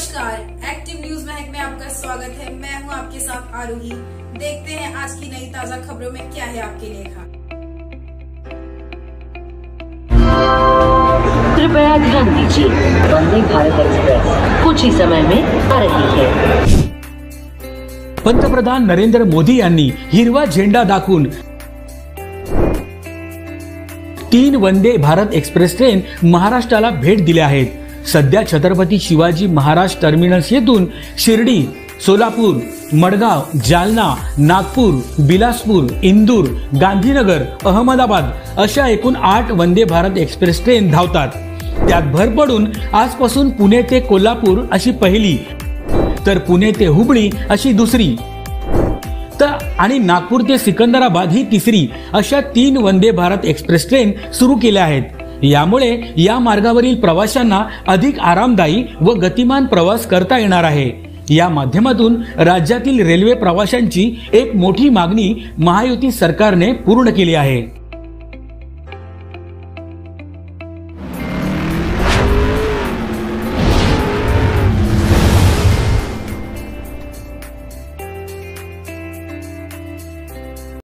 नमस्कार, active news Mahak में आपका स्वागत है। मैं हूं आपके साथ आरोही। देखते हैं आज की नई ताजा खबरों में क्या है आपके लिए खास। कृपया ध्यान दीजिए, वंदे भारत एक्सप्रेस कुछ ही समय में आ रही है। पंतप्रधान नरेंद्र मोदी यांनी हिरवा झेंडा दाखवून 3 वंदे भारत एक्सप्रेस ट्रेन महाराष्ट्राला भेट दिल्या आहेत। सध्या छत्रपती शिवाजी महाराज टर्मिनस येथून शिर्डी, सोलापूर, मडगाव, जालना, नागपूर, बिलासपूर, इंदूर, गांधीनगर, अहमदाबाद अशा एकूण 8 वंदे भारत एक्सप्रेस ट्रेन धावतात। त्यात भर पडून आजपासून पुणे ते कोल्हापूर अशी पहिली, तर पुणे ते हुबळी अशी दुसरी, आणि नागपूर ते सिकंदराबाद ही तिसरी अशा 3 वंदे भारत एक्सप्रेस ट्रेन सुरू केल्या आहेत। यामुळे या मार्गावरील प्रवाशांना अधिक आरामदायी व गतिमान प्रवास करता येणार आहे। या माध्यमातून राज्यातील रेल्वे प्रवाशांची एक मोठी मागणी महायुती सरकारने पूर्ण केली आहे।